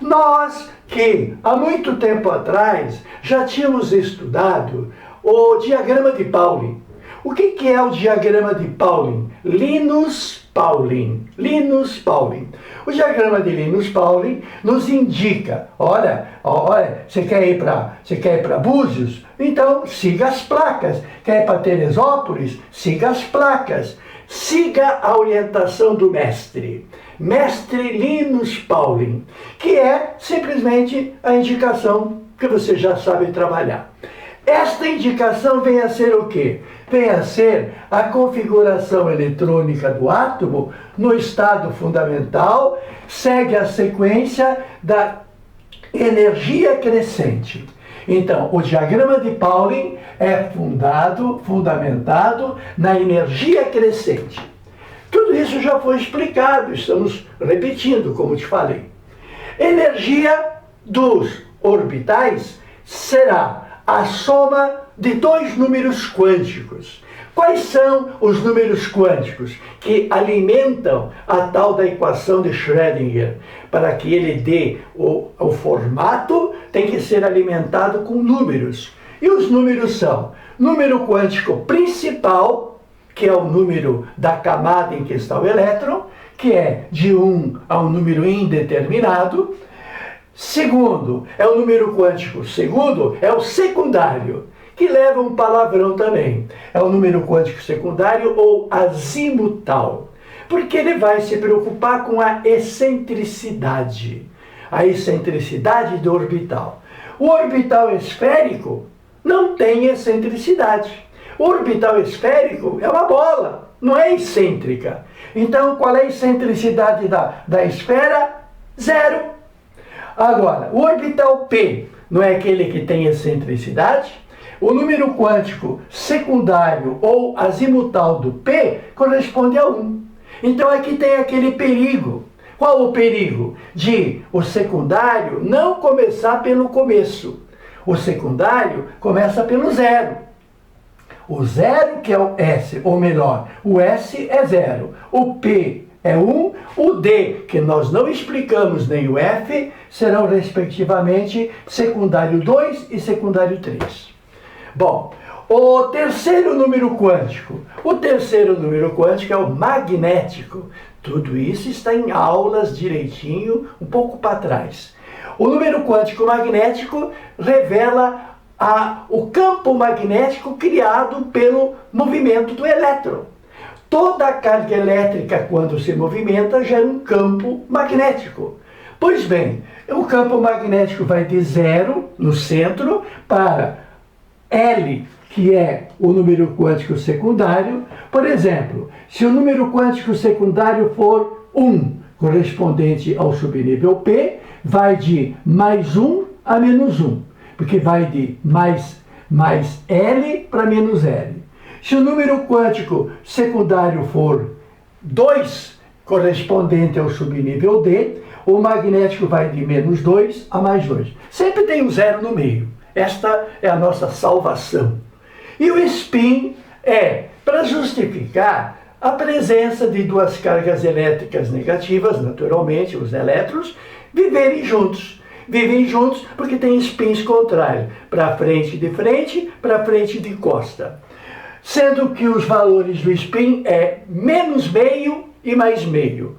Nós que há muito tempo atrás já tínhamos estudado o diagrama de Pauling. O que é o diagrama de Pauling? Linus Pauling. Linus Pauling. O diagrama de Linus Pauling nos indica, olha, você quer ir para Búzios? Então siga as placas. Quer ir para Teresópolis? Siga as placas. Siga a orientação do mestre. Mestre Linus Pauling, que é simplesmente a indicação que você já sabe trabalhar. Esta indicação vem a ser o quê? Vem a ser a configuração eletrônica do átomo no estado fundamental, segue a sequência da energia crescente. Então, o diagrama de Pauling é fundamentado na energia crescente. Tudo isso já foi explicado, estamos repetindo, como te falei. Energia dos orbitais será a soma de dois números quânticos. Quais são os números quânticos que alimentam a tal da equação de Schrödinger? Para que ele dê o formato, tem que ser alimentado com números. E os números são número quântico principal, que é o número da camada em que está o elétron, que é de 1 a um número indeterminado. Segundo, é o número quântico. Segundo, é o secundário, que leva um palavrão também. É o número quântico secundário ou azimutal, porque ele vai se preocupar com a excentricidade do orbital. O orbital esférico não tem excentricidade. O orbital esférico é uma bola, não é excêntrica. Então, qual é a excentricidade da esfera? Zero. Agora, o orbital P não é aquele que tem excentricidade? O número quântico secundário ou azimutal do P corresponde a 1. Então aqui tem aquele perigo. Qual o perigo? De o secundário não começar pelo começo. O secundário começa pelo zero. O zero que é o S, ou melhor, o S é zero. O P é 1, o D, que nós não explicamos, nem o F, serão respectivamente secundário 2 e secundário 3. Bom, o terceiro número quântico. O terceiro número quântico é o magnético. Tudo isso está em aulas direitinho, um pouco para trás. O número quântico magnético revela o campo magnético criado pelo movimento do elétron. Toda a carga elétrica, quando se movimenta, gera um campo magnético. Pois bem, o campo magnético vai de zero, no centro, para L, que é o número quântico secundário. Por exemplo, se o número quântico secundário for 1, correspondente ao subnível P, vai de mais 1 a menos 1, porque vai de mais L para menos L. Se o número quântico secundário for 2, correspondente ao subnível D, o magnético vai de menos 2 a mais 2. Sempre tem um zero no meio. Esta é a nossa salvação. E o spin é para justificar a presença de duas cargas elétricas negativas, naturalmente, os elétrons, viverem juntos. Vivem juntos porque tem spins contrários, para frente de costa. Sendo que os valores do spin é menos meio e mais meio.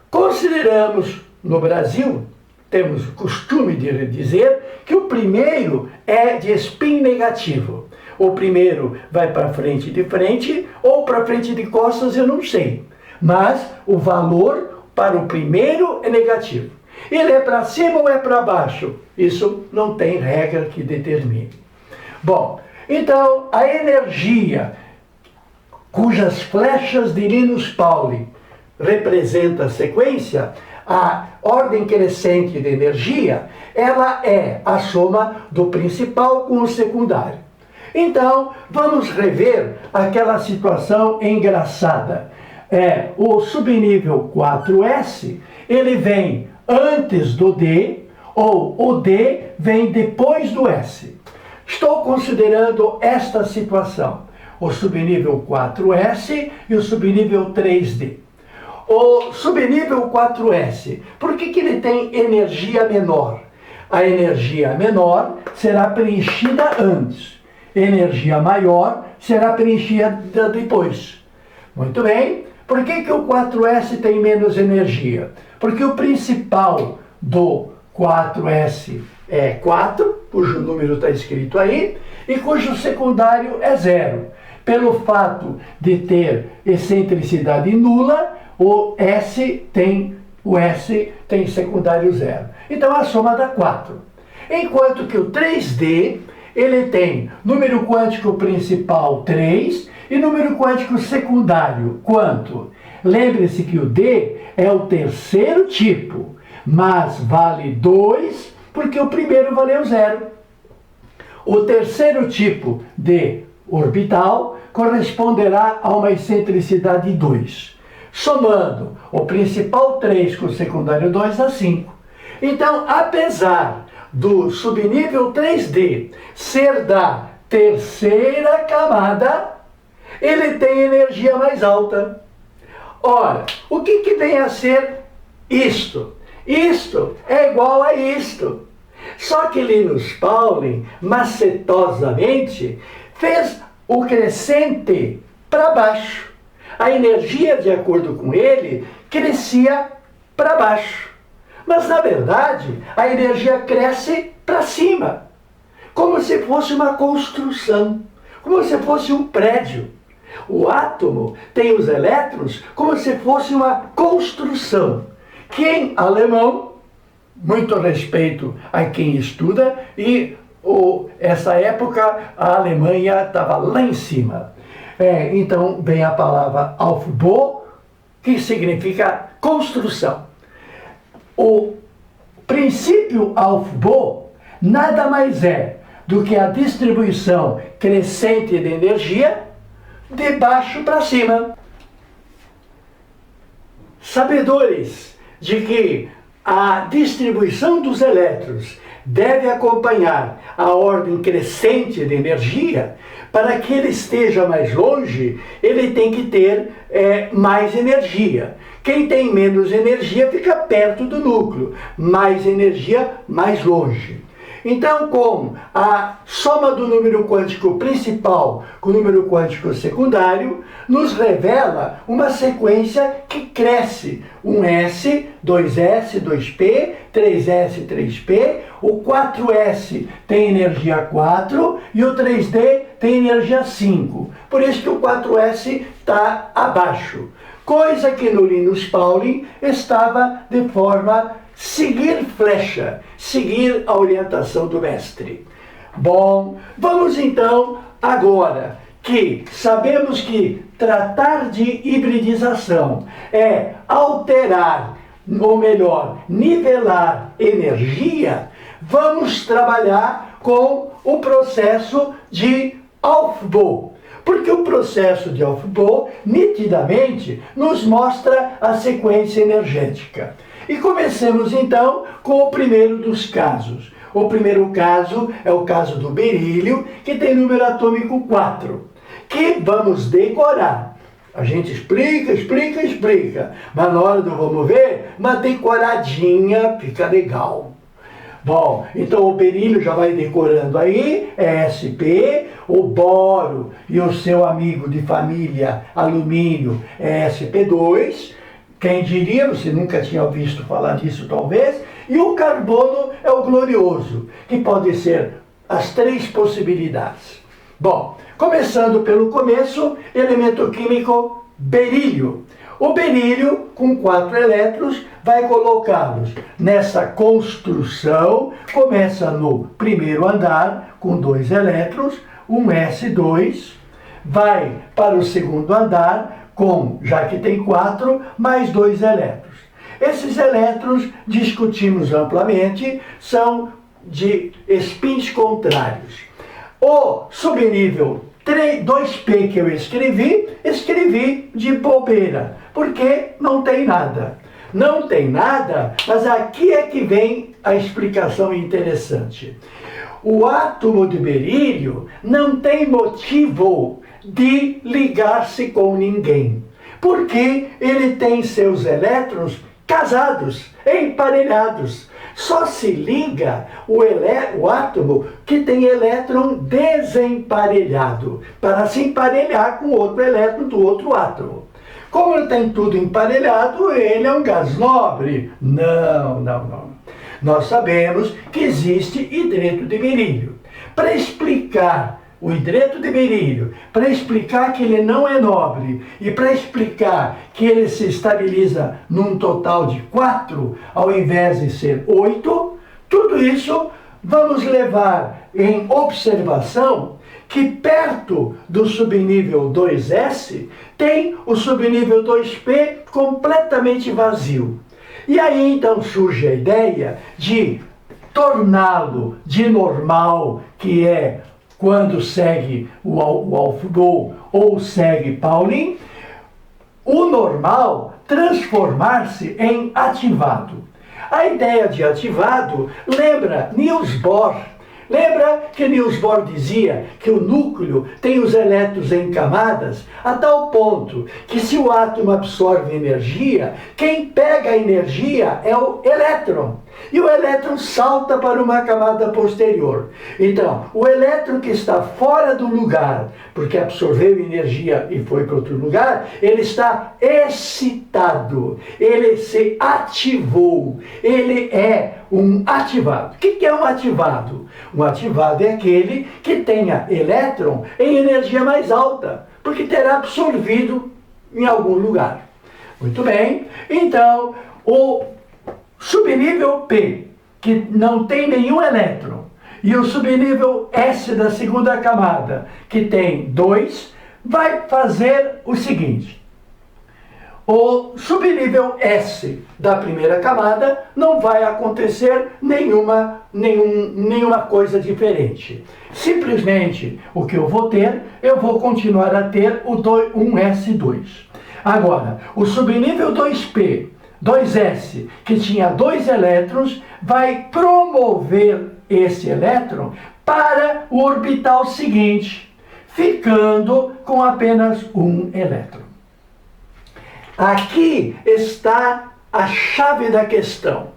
Consideramos, no Brasil, temos o costume de dizer que o primeiro é de spin negativo. O primeiro vai para frente ou para frente de costas, eu não sei. Mas o valor para o primeiro é negativo. Ele é para cima ou é para baixo? Isso não tem regra que determine. Bom, então a energia cujas flechas de Linus Pauling representa a sequência, a ordem crescente de energia, ela é a soma do principal com o secundário. Então, vamos rever aquela situação engraçada. O subnível 4S, ele vem antes do D, ou o D vem depois do S. Estou considerando esta situação, o subnível 4S e o subnível 3D. O subnível 4s, por que ele tem energia menor? A energia menor será preenchida antes. Energia maior será preenchida depois. Muito bem. Por que o 4s tem menos energia? Porque o principal do 4s é 4, cujo número está escrito aí, e cujo secundário é 0. Pelo fato de ter excentricidade nula, o S tem secundário 0. Então a soma dá 4. Enquanto que o 3D, ele tem número quântico principal 3 e número quântico secundário quanto? Lembre-se que o D é o terceiro tipo, mas vale 2 porque o primeiro valeu 0. O terceiro tipo de orbital corresponderá a uma excentricidade 2. Somando o principal 3 com o secundário 2 dá 5. Então, apesar do subnível 3D ser da terceira camada, ele tem energia mais alta. Ora, o que vem a ser isto? Isto é igual a isto. Só que Linus Pauling, macetosamente, fez o crescente para baixo. A energia, de acordo com ele, crescia para baixo. Mas, na verdade, a energia cresce para cima, como se fosse uma construção, como se fosse um prédio. O átomo tem os elétrons como se fosse uma construção, que em alemão, muito respeito a quem estuda, e essa época a Alemanha estava lá em cima. Então vem a palavra Aufbau, que significa construção. O princípio Aufbau nada mais é do que a distribuição crescente de energia de baixo para cima. Sabedores de que a distribuição dos elétrons deve acompanhar a ordem crescente de energia, para que ele esteja mais longe, ele tem que ter mais energia. Quem tem menos energia fica perto do núcleo, mais energia, mais longe. Então, com a soma do número quântico principal com o número quântico secundário, nos revela uma sequência que cresce. Um S, 2S, 2P, 3S, 3P, o 4S tem energia 4 e o 3D tem energia 5. Por isso que o 4S está abaixo. Coisa que no Linus Pauling estava de forma seguir flecha, seguir a orientação do mestre. Bom, vamos então agora que sabemos que tratar de hibridização é alterar, ou melhor, nivelar energia, vamos trabalhar com o processo de Aufbau. Porque o processo de Aufbau, nitidamente, nos mostra a sequência energética. E comecemos então com o primeiro dos casos. O primeiro caso é o caso do berílio, que tem número atômico 4, que vamos decorar. A gente explica, mas na hora do vamos ver, uma decoradinha fica legal. Bom, então o berílio já vai decorando aí, é SP, o boro e o seu amigo de família alumínio é SP2, quem diria, você nunca tinha visto falar disso talvez, e o carbono é o glorioso, que pode ser as 3 possibilidades. Bom, começando pelo começo, elemento químico berílio. O berílio, com 4 elétrons, vai colocá-los nessa construção, começa no primeiro andar, com 2 elétrons, um S2, vai para o segundo andar, já que tem 4, mais 2 elétrons. Esses elétrons, discutimos amplamente, são de spins contrários. O subnível 2P que eu escrevi de bobeira, porque não tem nada. Não tem nada, mas aqui é que vem a explicação interessante. O átomo de berílio não tem motivo de ligar-se com ninguém, Porque ele tem seus elétrons casados, emparelhados. Só se liga o átomo que tem elétron desemparelhado, para se emparelhar com outro elétron do outro átomo. Como ele tem tudo emparelhado, ele é um gás nobre? Não, não, não. Nós sabemos que existe hidreto de berílio. Para explicar o hidreto de berílio, para explicar que ele não é nobre e para explicar que ele se estabiliza num total de 4 ao invés de ser 8, tudo isso vamos levar em observação que perto do subnível 2S tem o subnível 2P completamente vazio. E aí então surge a ideia de torná-lo de normal, que é quando segue o AlfGo ou segue Pauling, o normal transformar-se em ativado. A ideia de ativado lembra Niels Bohr. Lembra que Niels Bohr dizia que o núcleo tem os elétrons em camadas, a tal ponto que se o átomo absorve energia, quem pega a energia é o elétron. E o elétron salta para uma camada posterior. Então, o elétron que está fora do lugar, porque absorveu energia e foi para outro lugar, ele está excitado, ele se ativou, ele é um ativado. O que é um ativado? Um ativado é aquele que tenha elétron em energia mais alta, porque terá absorvido em algum lugar. Muito bem, então o subnível P, que não tem nenhum elétron, e o subnível S da segunda camada, que tem 2, vai fazer o seguinte. O subnível S da primeira camada não vai acontecer nenhuma coisa diferente. Simplesmente o que eu vou ter, eu vou continuar a ter o 1S2. Agora, o subnível 2P, 2S, que tinha 2 elétrons, vai promover esse elétron para o orbital seguinte, ficando com apenas um elétron. Aqui está a chave da questão.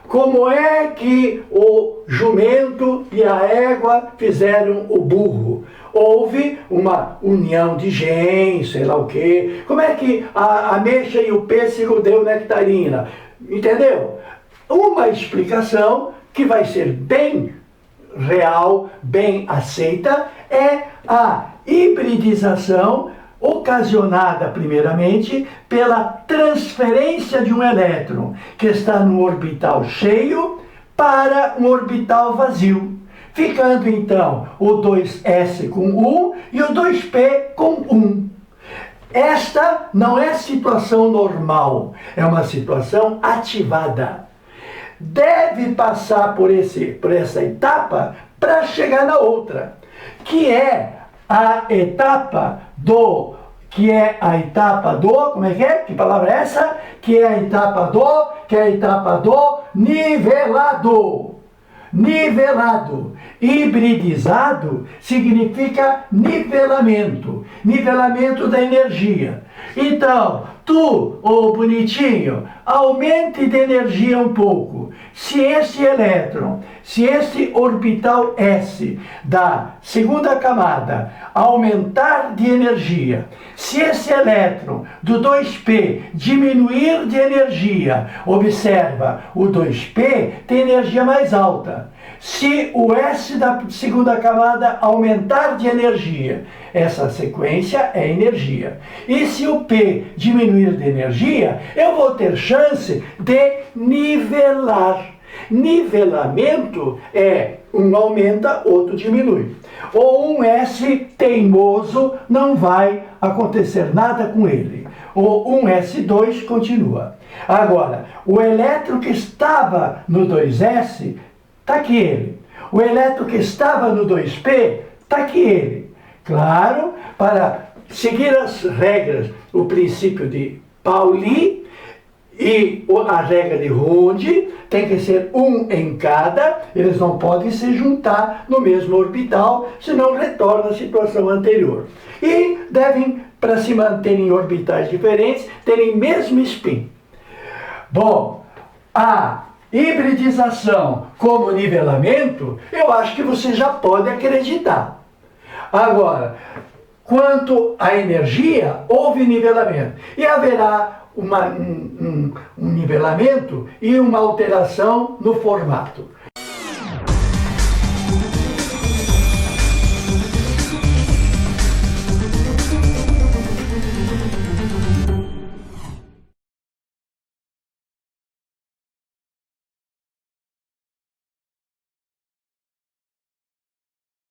Como é que o jumento e a égua fizeram o burro? Houve uma união de genes, sei lá o quê. Como é que a ameixa e o pêssego deu nectarina? Entendeu? Uma explicação que vai ser bem real, bem aceita, é a hibridização ocasionada primeiramente pela transferência de um elétron que está no orbital cheio para um orbital vazio, ficando então o 2S com 1 e o 2P com 1. Esta não é situação normal, é uma situação ativada. Deve passar por essa etapa para chegar na outra, que é a etapa do... como é que é? Que palavra é essa? Que é a etapa do nivelado. Nivelado. Hibridizado significa nivelamento. Nivelamento da energia. Então, tu, ô bonitinho, aumente de energia um pouco. Se esse elétron, se esse orbital S da segunda camada aumentar de energia, se esse elétron do 2P diminuir de energia, observa, o 2P tem energia mais alta. Se o S da segunda camada aumentar de energia, essa sequência é energia. E se o P diminuir de energia, eu vou ter chance de nivelar. Nivelamento é um aumenta, outro diminui. Ou um S teimoso, não vai acontecer nada com ele. Ou um S2 continua. Agora, o elétron que estava no 2S, está aqui ele. O elétron que estava no 2P, está aqui ele. Claro, para seguir as regras, o princípio de Pauli e a regra de Runde, tem que ser um em cada, eles não podem se juntar no mesmo orbital, senão retorna à situação anterior. E devem para se manterem em orbitais diferentes, terem mesmo spin. Bom, a hibridização como nivelamento, eu acho que você já pode acreditar. Agora, quanto à energia, houve nivelamento. E haverá um nivelamento e uma alteração no formato.